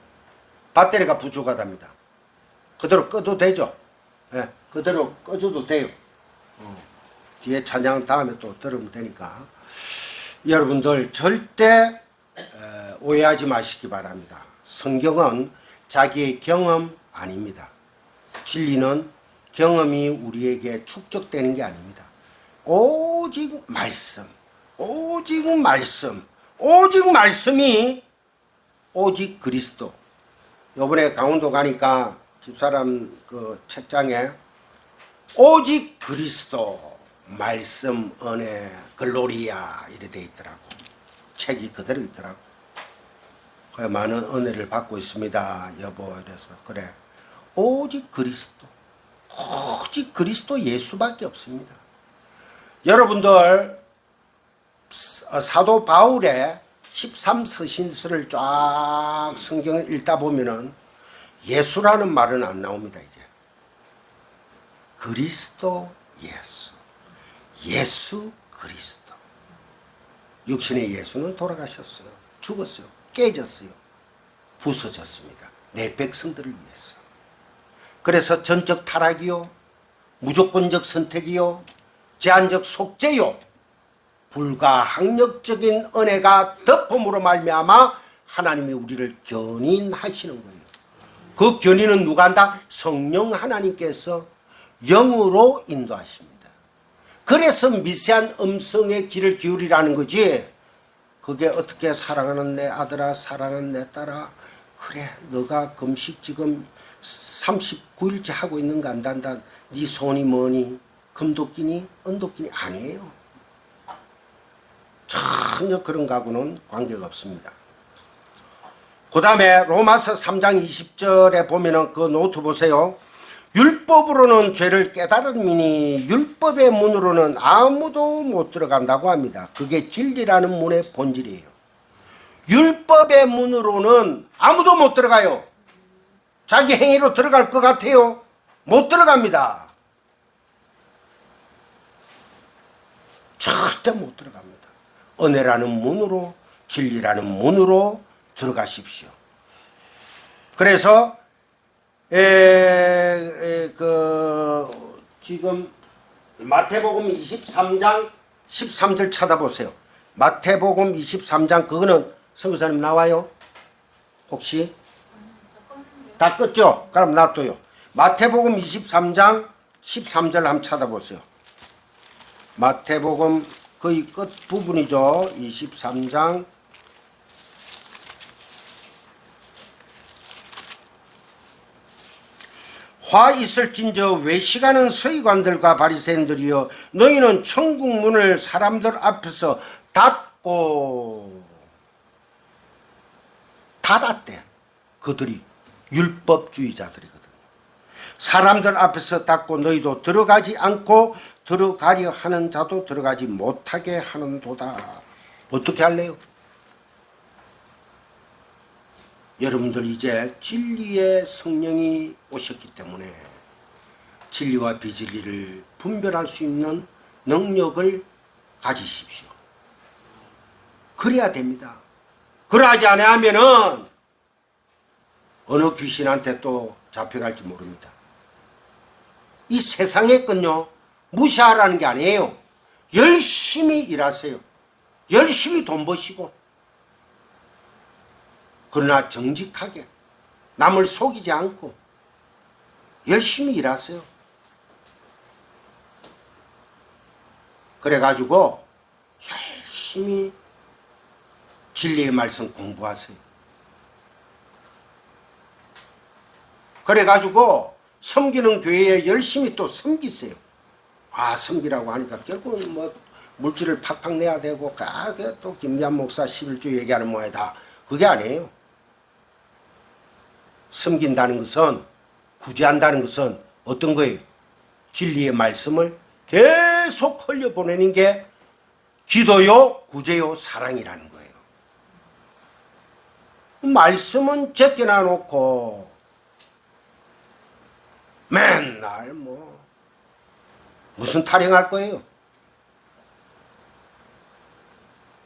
배터리가 부족하답니다. 그대로 꺼도 되죠. 예, 그대로 꺼줘도 돼요. 뒤에 찬양 다음에 또 들으면 되니까. 여러분들 절대 오해하지 마시기 바랍니다. 성경은 자기의 경험 아닙니다. 진리는 경험이 우리에게 축적되는 게 아닙니다. 오직 말씀, 오직 말씀, 오직 말씀이 오직 그리스도. 요번에 강원도 가니까 집사람 그 책장에 오직 그리스도 말씀 은혜 글로리아 이래 돼 있더라고. 책이 그대로 있더라고. 그래, 많은 은혜를 받고 있습니다 여보. 이래서 그래, 오직 그리스도, 오직 그리스도 예수밖에 없습니다. 여러분들 사도 바울의 13서신서를 쫙 성경을 읽다 보면은 예수라는 말은 안 나옵니다. 이제 그리스도 예수, 예수 그리스도. 육신의 예수는 돌아가셨어요. 죽었어요. 깨졌어요. 부서졌습니다. 내 백성들을 위해서. 그래서 전적 타락이요, 무조건적 선택이요, 제한적 속죄요, 불가항력적인 은혜가 덮음으로 말미암아 하나님이 우리를 견인하시는 거예요. 그 견인은 누가 한다? 성령 하나님께서 영으로 인도하십니다. 그래서 미세한 음성의 귀를 기울이라는 거지. 그게 어떻게 사랑하는 내 아들아, 사랑하는 내 딸아, 그래 너가 금식 지금 39일째 하고 있는 거 안단다. 네 손이 뭐니? 금도끼니? 은도끼니? 아니에요. 전혀 그런 거하고는 관계가 없습니다. 그 다음에 로마서 3장 20절에 보면은 그 노트 보세요. 율법으로는 죄를 깨달음이니 율법의 문으로는 아무도 못 들어간다고 합니다. 그게 진리라는 문의 본질이에요. 율법의 문으로는 아무도 못 들어가요. 자기 행위로 들어갈 것 같아요? 못 들어갑니다. 절대 못 들어갑니다. 은혜라는 문으로, 진리라는 문으로 들어가십시오. 그래서 지금 마태복음 23장 13절 찾아보세요. 마태복음 23장 그거는 선교사님 나와요? 혹시? 다 껐죠? 그럼 놔둬요. 마태복음 23장 13절 한번 찾아보세요. 마태복음 거의 끝 부분이죠. 23장 화 있을진저 외식하는 서기관들과 바리새인들이여, 너희는 천국 문을 사람들 앞에서 닫았대. 그들이 율법주의자들이거든. 사람들 앞에서 닫고 너희도 들어가지 않고 들어가려 하는 자도 들어가지 못하게 하는도다. 어떻게 할래요? 여러분들 이제 진리의 성령이 오셨기 때문에 진리와 비진리를 분별할 수 있는 능력을 가지십시오. 그래야 됩니다. 그러하지 않으면은 어느 귀신한테 또 잡혀갈지 모릅니다. 이 세상의 건요, 무시하라는 게 아니에요. 열심히 일하세요. 열심히 돈 버시고. 그러나 정직하게 남을 속이지 않고 열심히 일하세요. 그래가지고 열심히 진리의 말씀 공부하세요. 그래가지고 섬기는 교회에 열심히 또 섬기세요. 아, 섬기라고 하니까 결국은 뭐 물질을 팍팍 내야 되고, 또 김미한 목사 11조 얘기하는 모양이다. 그게 아니에요. 섬긴다는 것은, 구제한다는 것은 어떤 거예요? 진리의 말씀을 계속 흘려보내는 게 기도요, 구제요, 사랑이라는 거예요. 말씀은 제껴놔 놓고 맨날 뭐 무슨 타령할 거예요?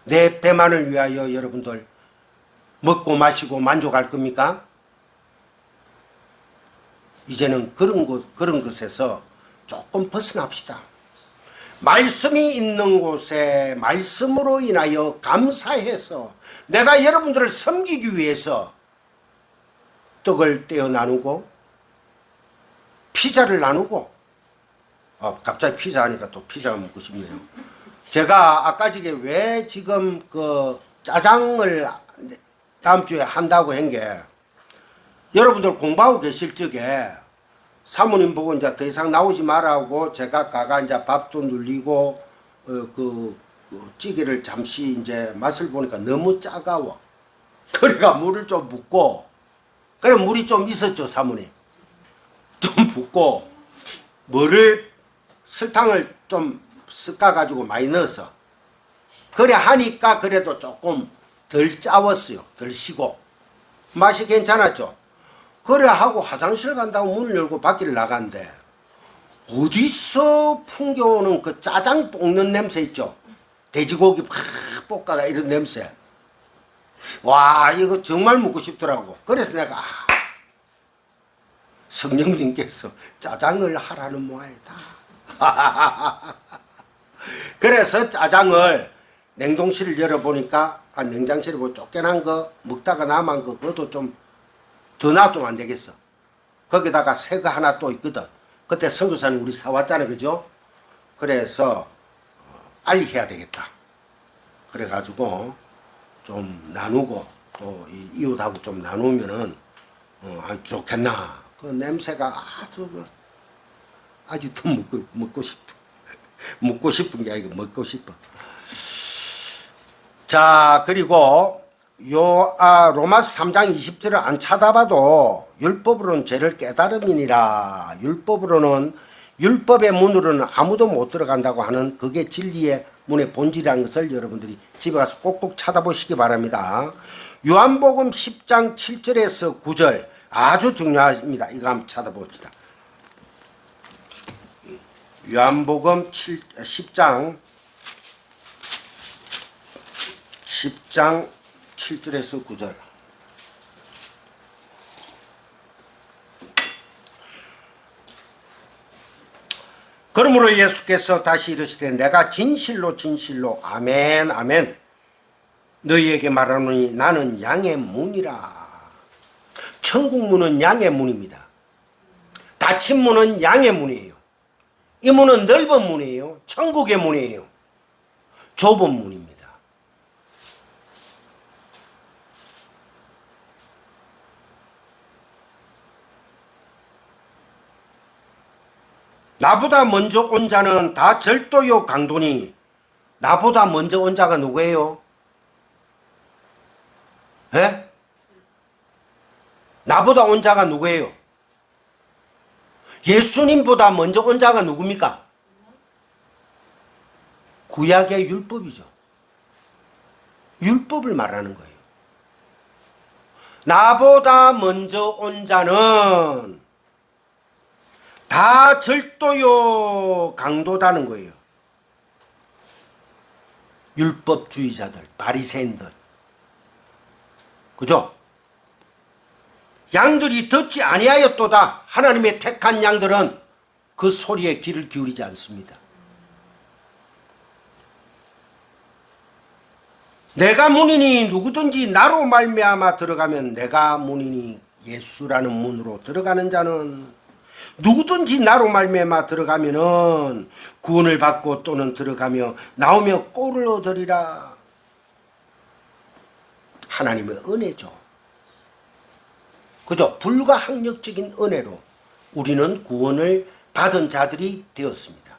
내 배만을 위하여 여러분들 먹고 마시고 만족할 겁니까? 이제는 그런 것에서 조금 벗어납시다. 말씀이 있는 곳에 말씀으로 인하여 감사해서 내가 여러분들을 섬기기 위해서 떡을 떼어 나누고 피자를 나누고 갑자기 피자 하니까 또 피자가 먹고 싶네요. 제가 아까 저게 왜 지금 그 짜장을 다음 주에 한다고 한 게 여러분들 공부하고 계실 적에 사모님 보고 이제 더 이상 나오지 말라고 제가 가가 이제 밥도 눌리고 그 찌개를 잠시 이제 맛을 보니까 너무 짜가워. 그러니까 물을 좀 붓고 그래 물이 좀 있었죠 사모님. 좀 붓고 설탕을 좀 섞어가지고 많이 넣어서 그래 하니까 그래도 조금 덜 짜웠어요. 덜 시고 맛이 괜찮았죠. 그래 하고 화장실 간다고 문을 열고 밖을 나간대. 어디서 풍겨오는 그 짜장 볶는 냄새 있죠. 돼지고기 팍 볶아가 이런 냄새. 와 이거 정말 먹고 싶더라고. 그래서 내가 성령님께서 짜장을 하라는 모양이다. 그래서 짜장을 냉동실을 열어보니까 냉장실에 뭐 쫓겨난 거 먹다가 남은 거 그것도 좀 더 놔두면 안 되겠어. 거기다가 새 거 하나 또 있거든. 그때 선교사님 우리 사왔잖아 그죠? 그래서 빨리 해야 되겠다. 그래가지고 좀 나누고 또 이웃하고 좀 나누면은 안 좋겠나. 그 냄새가 아주 더 먹고 싶어. 먹고 싶은 게 아니고 먹고 싶어. 자 그리고 로마서 3장 20절을 안 찾아봐도 율법으로는 죄를 깨달음이니라. 율법의 문으로는 아무도 못 들어간다고 하는 그게 진리의 문의 본질이라는 것을 여러분들이 집에 가서 꼭꼭 찾아보시기 바랍니다. 요한복음 10장 7절에서 9절 아주 중요합니다. 이거 한번 찾아봅시다. 요한복음 10장 7절에서 9절. 그러므로 예수께서 다시 이르시되 내가 진실로 아멘 아멘 너희에게 말하노니 나는 양의 문이라. 천국 문은 양의 문입니다. 닫힌 문은 양의 문이에요. 이 문은 넓은 문이에요. 천국의 문이에요. 좁은 문입니다. 나보다 먼저 온 자는 다 절도요 강도니. 나보다 먼저 온 자가 누구예요? 예? 나보다 온 자가 누구예요? 예수님보다 먼저 온 자가 누굽니까? 구약의 율법이죠. 율법을 말하는 거예요. 나보다 먼저 온 자는 다 절도요 강도다는 거예요. 율법주의자들, 바리새인들. 그죠? 양들이 듣지 아니하였도다. 하나님의 택한 양들은 그 소리에 귀를 기울이지 않습니다. 내가 문이니 누구든지 나로 말미암아 들어가면 내가 문이니 예수라는 문으로 들어가는 자는 누구든지 나로 말미암아 들어가면은 구원을 받고 또는 들어가며 나오며 꼴을 얻으리라. 하나님의 은혜죠. 그죠? 불가항력적인 은혜로 우리는 구원을 받은 자들이 되었습니다.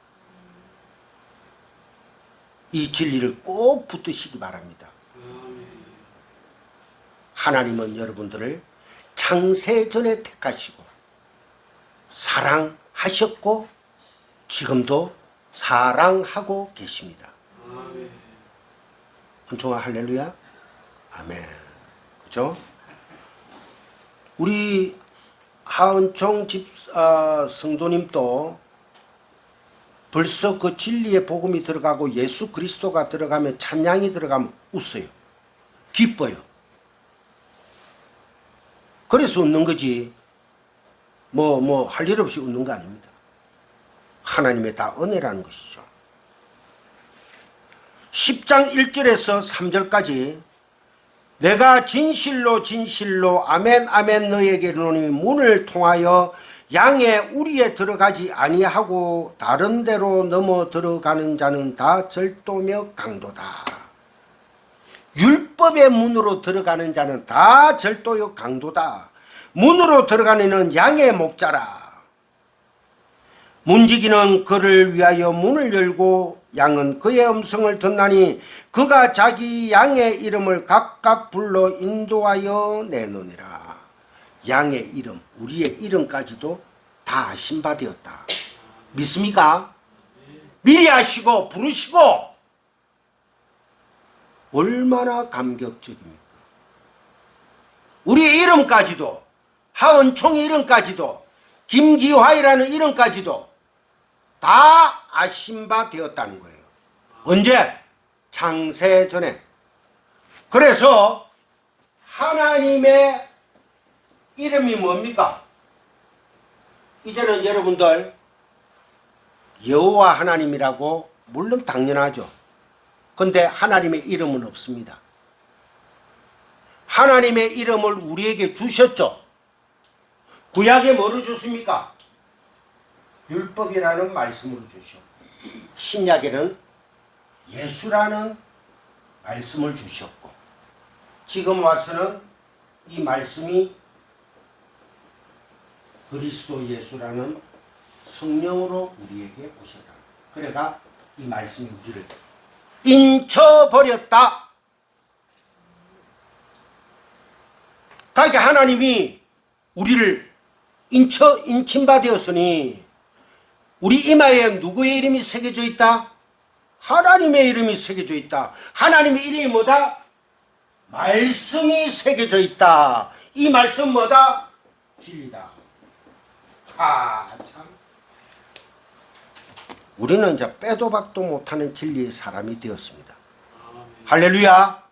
이 진리를 꼭 붙드시기 바랍니다. 하나님은 여러분들을 창세전에 택하시고 사랑하셨고 지금도 사랑하고 계십니다. 은총아 할렐루야. 아멘. 그죠? 우리 하은총 성도님도 벌써 그 진리의 복음이 들어가고 예수 그리스도가 들어가면 찬양이 들어가면 웃어요. 기뻐요. 그래서 웃는 거지. 할 일 없이 웃는 거 아닙니다. 하나님의 다 은혜라는 것이죠. 10장 1절에서 3절까지 내가 진실로 진실로 아멘 아멘 너에게 이르노니 문을 통하여 양의 우리에 들어가지 아니하고 다른 데로 넘어 들어가는 자는 다 절도며 강도다. 율법의 문으로 들어가는 자는 다 절도요 강도다. 문으로 들어가는 이는 양의 목자라. 문지기는 그를 위하여 문을 열고 양은 그의 음성을 듣나니 그가 자기 양의 이름을 각각 불러 인도하여 내노니라. 양의 이름, 우리의 이름까지도 다 신바되었다. 믿습니까? 미리 아시고 부르시고 얼마나 감격적입니까? 우리의 이름까지도, 하은총의 이름까지도, 김기화이라는 이름까지도 다 아신 바 되었다는 거예요. 언제? 창세전에. 그래서 하나님의 이름이 뭡니까? 이제는 여러분들 여호와 하나님이라고 물론 당연하죠. 근데 하나님의 이름은 없습니다. 하나님의 이름을 우리에게 주셨죠. 구약에 뭐를 줬습니까? 율법이라는 말씀으로 주셨고 신약에는 예수라는 말씀을 주셨고 지금 와서는 이 말씀이 그리스도 예수라는 성령으로 우리에게 오셨다. 그래가 이 말씀이 우리를 인쳐버렸다. 그러니까 하나님이 우리를 인침바 되었으니 우리 이마에 누구의 이름이 새겨져 있다? 하나님의 이름이 새겨져 있다. 하나님의 이름이 뭐다? 말씀이 새겨져 있다. 이 말씀 뭐다? 진리다. 참. 우리는 이제 빼도 박도 못하는 진리의 사람이 되었습니다. 할렐루야.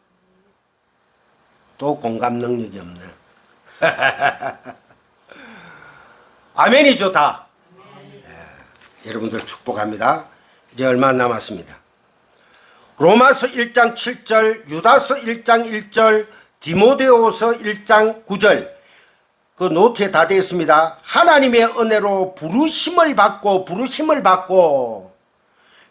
또 공감 능력이 없네. 아멘이죠 다. 예, 여러분들 축복합니다. 이제 얼마 안 남았습니다. 로마서 1장 7절, 유다서 1장 1절, 디모데후서 1장 9절 그 노트에 다 되어 있습니다. 하나님의 은혜로 부르심을 받고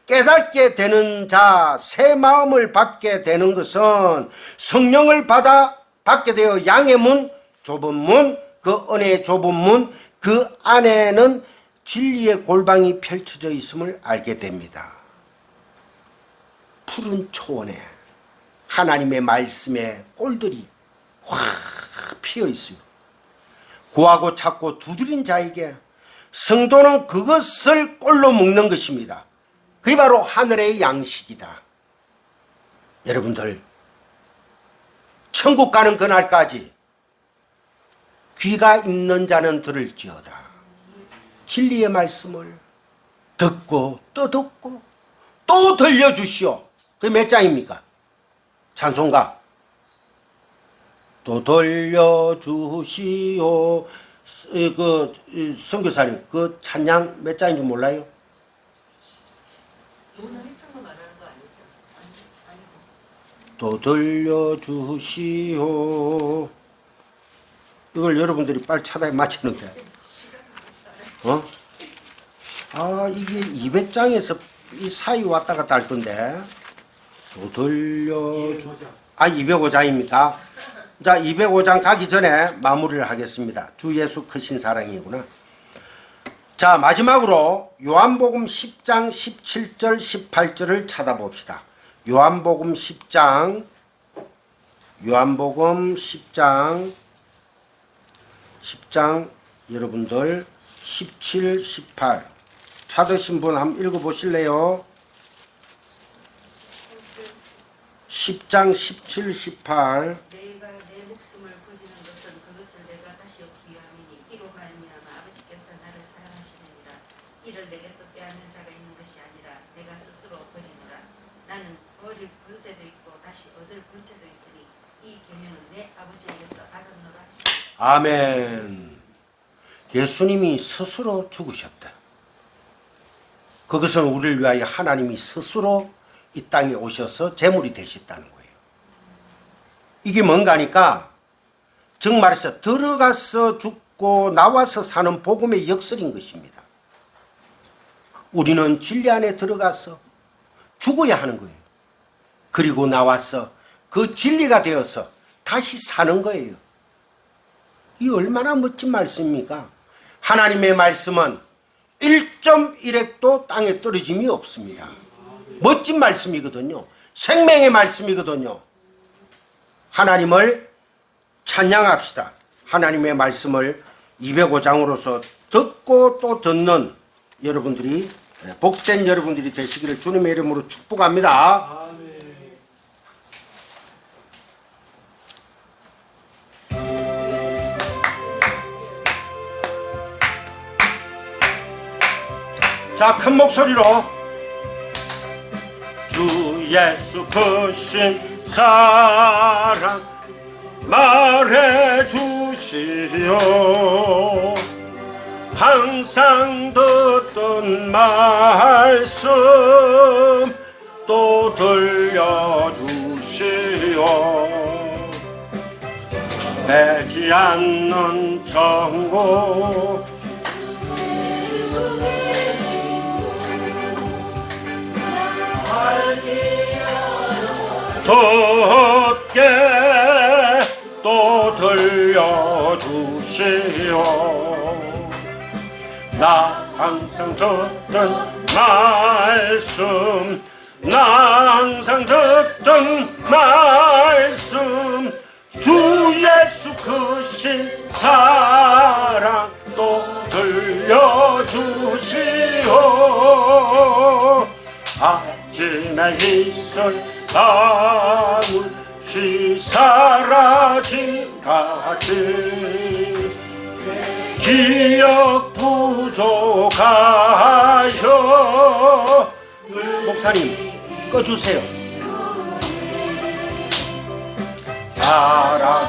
깨닫게 되는 자, 새 마음을 받게 되는 것은 성령을 받게 되어 양의 문, 좁은 문, 그 은혜의 좁은 문, 그 안에는 진리의 골방이 펼쳐져 있음을 알게 됩니다. 푸른 초원에 하나님의 말씀의 꼴들이 확 피어 있어요. 구하고 찾고 두드린 자에게 성도는 그것을 꼴로 먹는 것입니다. 그게 바로 하늘의 양식이다. 여러분들 천국 가는 그날까지 귀가 있는 자는 들을지어다. 진리의 말씀을 듣고 또 듣고 또 들려주시오. 그게 몇 장입니까? 찬송가. 또 돌려주시오. 선교사님 그 찬양 몇 장인지 몰라요? 또 돌려주시오. 이걸 여러분들이 빨리 찾아야 맞히는데. 이게 200장에서 이 사이 왔다 갔다 할 건데. 또 돌려주. 205장입니까? 자, 205장 가기 전에 마무리를 하겠습니다. 주 예수 크신 사랑이구나. 자, 마지막으로 요한복음 10장 17절 18절을 찾아봅시다. 요한복음 10장 10장 여러분들 17, 18 찾으신 분 한번 읽어보실래요? 10장 17, 18 내가 내 목숨을 버리는 것은 그것을 내가 다시 얻기 위함이니 이로 말미암아 아버지께서 나를 사랑하시느니라. 이를 내게서 빼앗는 자가 있는 것이 아니라 내가 스스로 버리노라. 나는 버릴 권세도 있고 다시 얻을 권세도 있으니 이 계명은 내 아버지에게서 받았노라 하시니. 아멘. 예수님이 스스로 죽으셨다. 그것은 우리를 위하여 하나님이 스스로 이 땅에 오셔서 제물이 되셨다는 거예요. 이게 뭔가 하니까 정말해서 들어가서 죽고 나와서 사는 복음의 역설인 것입니다. 우리는 진리 안에 들어가서 죽어야 하는 거예요. 그리고 나와서 그 진리가 되어서 다시 사는 거예요. 이 얼마나 멋진 말씀입니까? 하나님의 말씀은 1.1핵도 땅에 떨어짐이 없습니다. 멋진 말씀이거든요. 생명의 말씀이거든요. 하나님을 찬양합시다. 하나님의 말씀을 205장으로서 듣고 또 듣는 여러분들이, 복된 여러분들이 되시기를 주님의 이름으로 축복합니다. 자, 큰 목소리로 주 예수 크신 사랑 말해 주시오. 항상 듣던 말씀 또 들려주시오. 매지 않는 정고 듣게 또 들려주시오. 나 항상 듣던 말씀, 나 항상 듣던 말씀, 주 예수 크신 사랑 또 들려주시오. 아침에 있을 밤시 사라진 같이 기억 부족하여. 목사님 꺼주세요. 사랑